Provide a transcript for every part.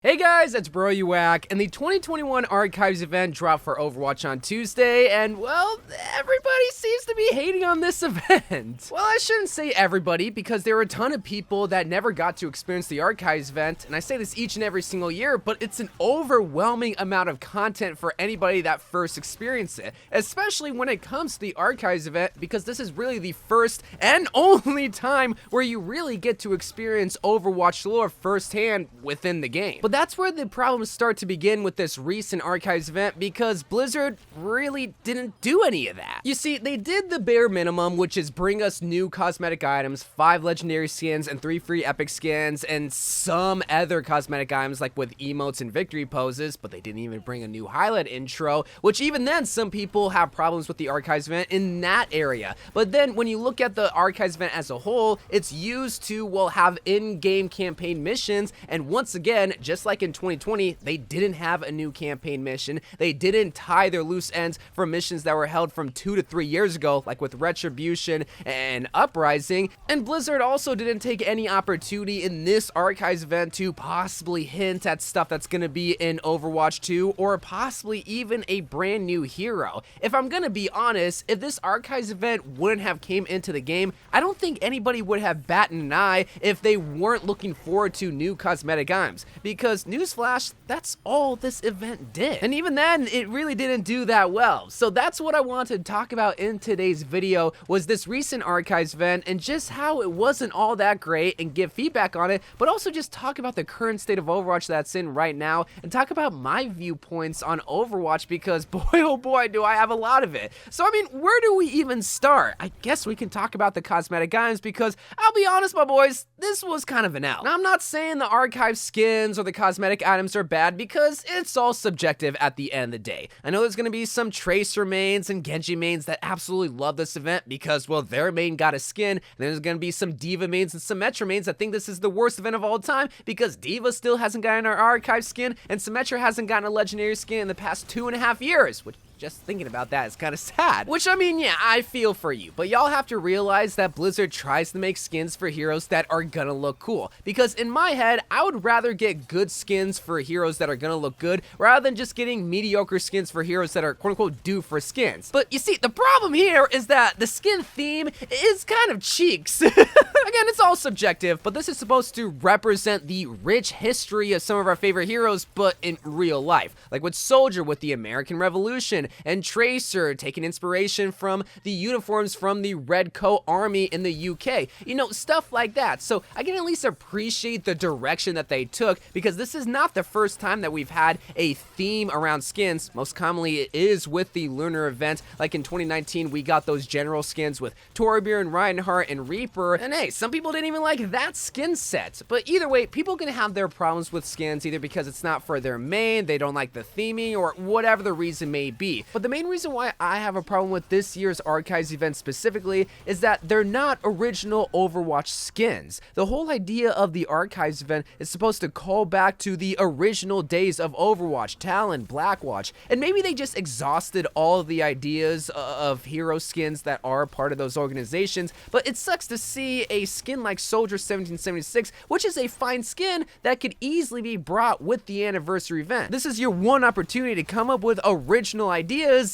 Hey guys, it's Bro You Whack, and the 2021 Archives event dropped for Overwatch on Tuesday, and well, everybody seems to be hating on this event. Well, I shouldn't say everybody, because there are a ton of people that never got to experience the Archives event, and I say this each and every single year, but it's an overwhelming amount of content for anybody that first experienced it, especially when it comes to the Archives event, because this is really the first and only time where you really get to experience Overwatch lore firsthand within the game. But that's where the problems start to begin with this recent Archives event, because Blizzard really didn't do any of that. You see, they did the bare minimum, which is bring us new cosmetic items, 5 legendary skins and 3 free epic skins, and some other cosmetic items like with emotes and victory poses, but they didn't even bring a new highlight intro, which even then some people have problems with the Archives event in that area. But then when you look at the Archives event as a whole, it's used to, well, have in-game campaign missions, and once again, just like in 2020, they didn't have a new campaign mission. They didn't tie their loose ends from missions that were held from 2 to 3 years ago, like with Retribution and Uprising. And Blizzard also didn't take any opportunity in this Archives event to possibly hint at stuff that's going to be in Overwatch 2, or possibly even a brand new hero. If I'm going to be honest, if this Archives event wouldn't have came into the game, I don't think anybody would have batted an eye if they weren't looking forward to new cosmetic items, because newsflash, that's all this event did. And even then, it really didn't do that well. So that's what I wanted to talk about in today's video, was this recent Archives event and just how it wasn't all that great, and give feedback on it, but also just talk about the current state of Overwatch that's in right now, and talk about my viewpoints on Overwatch, because boy oh boy do I have a lot of it. So I mean, where do we even start? I guess we can talk about the cosmetic items, because I'll be honest my boys, this was kind of an L. Now I'm not saying the Archive skins or the cosmetic items are bad, because it's all subjective at the end of the day. I know there's going to be some Tracer mains and Genji mains that absolutely love this event because, well, their main got a skin, and there's going to be some Diva mains and Symmetra mains that think this is the worst event of all time because Diva still hasn't gotten her Archive skin and Symmetra hasn't gotten a legendary skin in the past 2.5 years, which, just thinking about that is kind of sad. Which, I mean, yeah, I feel for you, but y'all have to realize that Blizzard tries to make skins for heroes that are gonna look cool, because in my head, I would rather get good skins for heroes that are gonna look good rather than just getting mediocre skins for heroes that are quote-unquote due for skins. But you see, the problem here is that the skin theme is kind of cheeks. Again, it's all subjective, but this is supposed to represent the rich history of some of our favorite heroes, but in real life. Like with Soldier with the American Revolution, and Tracer taking inspiration from the uniforms from the Red Coat Army in the UK. You know, stuff like that. So I can at least appreciate the direction that they took, because this is not the first time that we've had a theme around skins. Most commonly it is with the Lunar event. Like in 2019, we got those general skins with Torbjorn, Reinhardt, and Reaper. And hey, some people didn't even like that skin set. But either way, people can have their problems with skins, either because it's not for their main, they don't like the theming, or whatever the reason may be. But the main reason why I have a problem with this year's Archives event specifically is that they're not original Overwatch skins. The whole idea of the Archives event is supposed to call back to the original days of Overwatch, Talon, Blackwatch, and maybe they just exhausted all of the ideas of hero skins that are part of those organizations, but it sucks to see a skin like Soldier 1776, which is a fine skin that could easily be brought with the anniversary event. This is your one opportunity to come up with original ideas,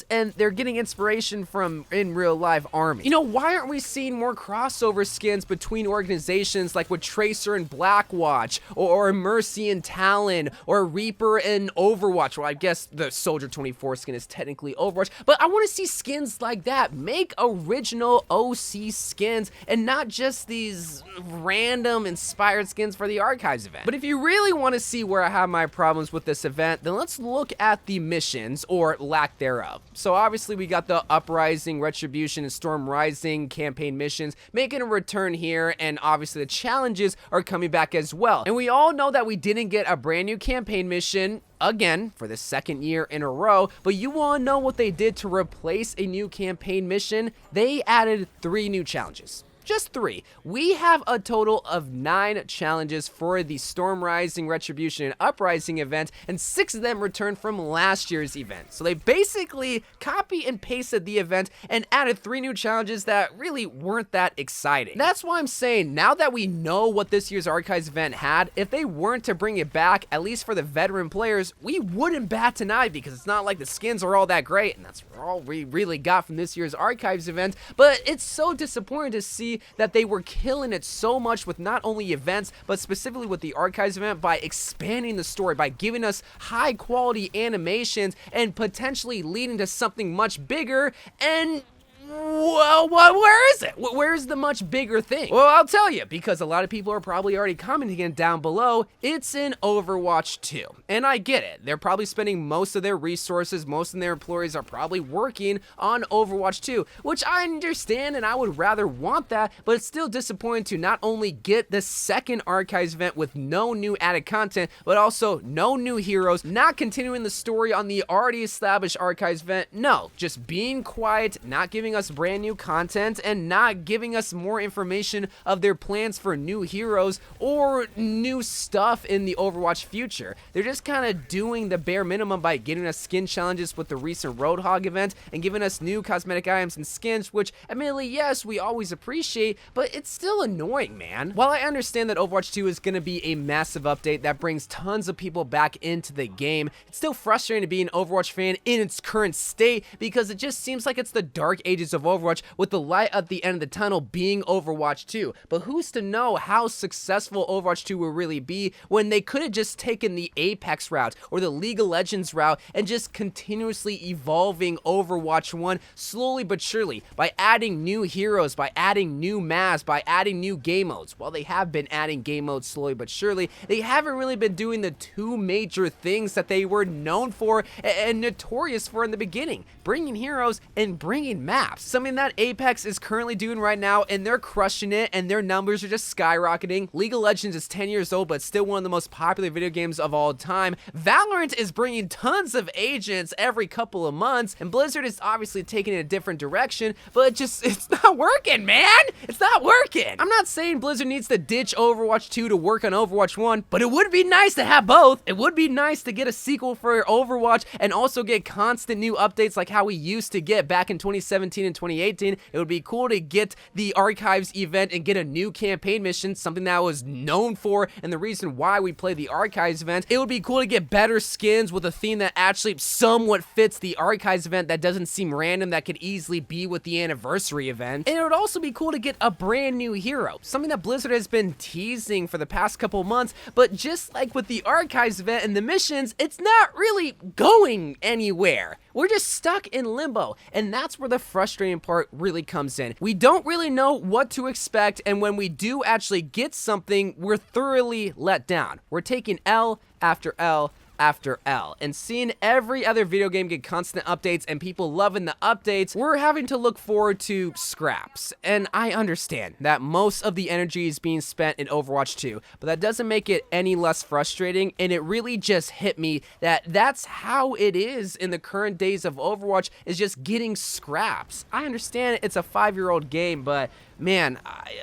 and they're getting inspiration from in real life army. You know, why aren't we seeing more crossover skins between organizations, like with Tracer and Blackwatch, or Mercy and Talon, or Reaper and Overwatch? Well, I guess the Soldier 24 skin is technically Overwatch, but I want to see skins like that. Make original OC skins and not just these random inspired skins for the Archives event. But if you really want to see where I have my problems with this event, then let's look at the missions, or lack thereof. So obviously we got the Uprising, Retribution, and Storm Rising campaign missions making a return here, and obviously the challenges are coming back as well. And we all know that we didn't get a brand new campaign mission again for the second year in a row, but you want to know what they did to replace a new campaign mission? They added 3 new challenges. just 3. We have a total of 9 challenges for the Storm Rising, Retribution, and Uprising event, and 6 of them returned from last year's event. So they basically copy and pasted the event and added 3 new challenges that really weren't that exciting. That's why I'm saying, now that we know what this year's Archives event had, if they weren't to bring it back, at least for the veteran players, we wouldn't bat an eye, because it's not like the skins are all that great, and that's all we really got from this year's Archives event. But it's so disappointing to see that they were killing it so much with not only events, but specifically with the Archives event, by expanding the story, by giving us high quality animations, and potentially leading to something much bigger. And well, where is it? Where's the much bigger thing? Well, I'll tell you, because a lot of people are probably already commenting it down below. It's in Overwatch 2. And I get it. They're probably spending most of their resources, most of their employees are probably working on Overwatch 2, which I understand, and I would rather want that, but it's still disappointing to not only get the second Archives event with no new added content, but also no new heroes, not continuing the story on the already established Archives event. No, just being quiet, not giving us brand new content, and not giving us more information of their plans for new heroes or new stuff in the Overwatch future. They're just kind of doing the bare minimum by giving us skin challenges with the recent Roadhog event and giving us new cosmetic items and skins, which admittedly, yes, we always appreciate, but it's still annoying, man. While I understand that Overwatch 2 is going to be a massive update that brings tons of people back into the game, it's still frustrating to be an Overwatch fan in its current state, because it just seems like it's the dark ages of Overwatch, with the light at the end of the tunnel being Overwatch 2. But who's to know how successful Overwatch 2 will really be when they could have just taken the Apex route or the League of Legends route and just continuously evolving Overwatch 1 slowly but surely by adding new heroes, by adding new maps, by adding new game modes. While they have been adding game modes slowly but surely, they haven't really been doing the 2 major things that they were known for and notorious for in the beginning: bringing heroes and bringing maps. Something that Apex is currently doing right now, and they're crushing it, and their numbers are just skyrocketing. League of Legends is 10 years old, but still one of the most popular video games of all time. Valorant is bringing tons of agents every couple of months, and Blizzard is obviously taking it a different direction, but it's not working, man! It's not working! I'm not saying Blizzard needs to ditch Overwatch 2 to work on Overwatch 1, but it would be nice to have both. It would be nice to get a sequel for Overwatch and also get constant new updates like how we used to get back in 2017 and 2018. It would be cool to get the Archives event and get a new campaign mission, something that I was known for and the reason why we play the Archives event. It would be cool to get better skins with a theme that actually somewhat fits the Archives event, that doesn't seem random, that could easily be with the anniversary event. And it would also be cool to get a brand new hero, something that Blizzard has been teasing for the past couple months, but just like with the Archives event and the missions, it's not really going anywhere. We're just stuck in limbo, and that's where the frustrating part really comes in. We don't really know what to expect, and when we do actually get something, we're thoroughly let down. We're taking L after L after L, and seeing every other video game get constant updates and people loving the updates, we're having to look forward to scraps. And I understand that most of the energy is being spent in Overwatch 2, but that doesn't make it any less frustrating, and it really just hit me that that's how it is in the current days of Overwatch, is just getting scraps. I understand it's a 5-year-old game, but man,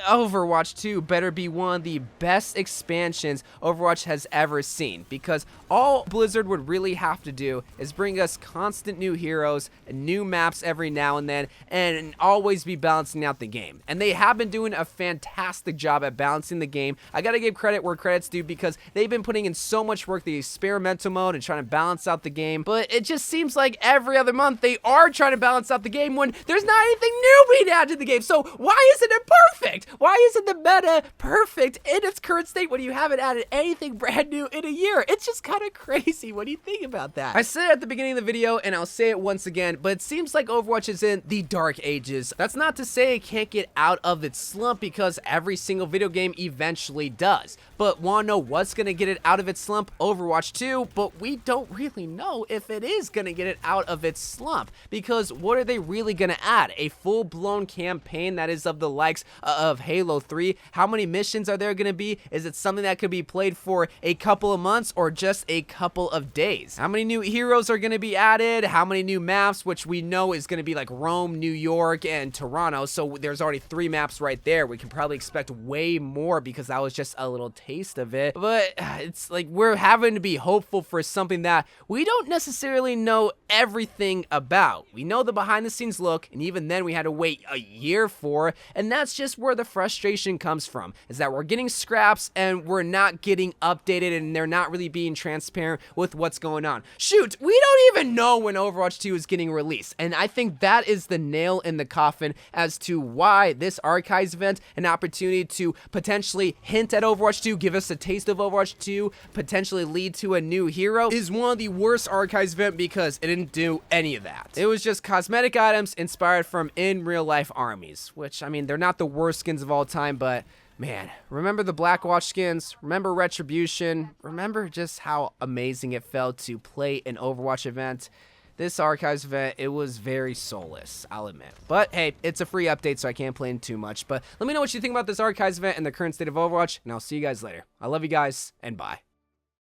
Overwatch 2 better be one of the best expansions Overwatch has ever seen, because all Blizzard would really have to do is bring us constant new heroes and new maps every now and then, and always be balancing out the game. And they have been doing a fantastic job at balancing the game. I gotta give credit where credit's due, because they've been putting in so much work, the experimental mode and trying to balance out the game, but it just seems like every other month they are trying to balance out the game when there's not anything new being added to the game. So why isn't it perfect? Why isn't the meta perfect in its current state when you haven't added anything brand new in a year? It's just kind of crazy when you think about that. I said it at the beginning of the video, and I'll say it once again, but it seems like Overwatch is in the dark ages. That's not to say it can't get out of its slump, because every single video game eventually does. But wanna know what's gonna get it out of its slump? Overwatch 2, but we don't really know if it is gonna get it out of its slump, because what are they really gonna add? A full-blown campaign that is of the likes of Halo 3. How many missions are there going to be? Is it something that could be played for a couple of months or just a couple of days? How many new heroes are going to be added? How many new maps, which we know is going to be like Rome, New York, and Toronto. So there's already 3 maps right there. We can probably expect way more because that was just a little taste of it. But it's like we're having to be hopeful for something that we don't necessarily know everything about. We know the behind the scenes look, and even then we had to wait a year for, and that's just where the frustration comes from, is that we're getting scraps and we're not getting updated, and they're not really being transparent with what's going on. Shoot, we don't even know when Overwatch 2 is getting released, and I think that is the nail in the coffin as to why this Archives event, an opportunity to potentially hint at Overwatch 2, give us a taste of Overwatch 2, potentially lead to a new hero, is one of the worst Archives event because it didn't do any of that. It was just cosmetic items inspired from in real life armies, which, I mean, they're not the worst skins of all time, but man, remember the Blackwatch skins? Remember Retribution? Remember just how amazing it felt to play an Overwatch event? This Archives event, it was very soulless, I'll admit. But hey, it's a free update, so I can't play in too much. But let me know what you think about this Archives event and the current state of Overwatch, and I'll see you guys later. I love you guys, and bye.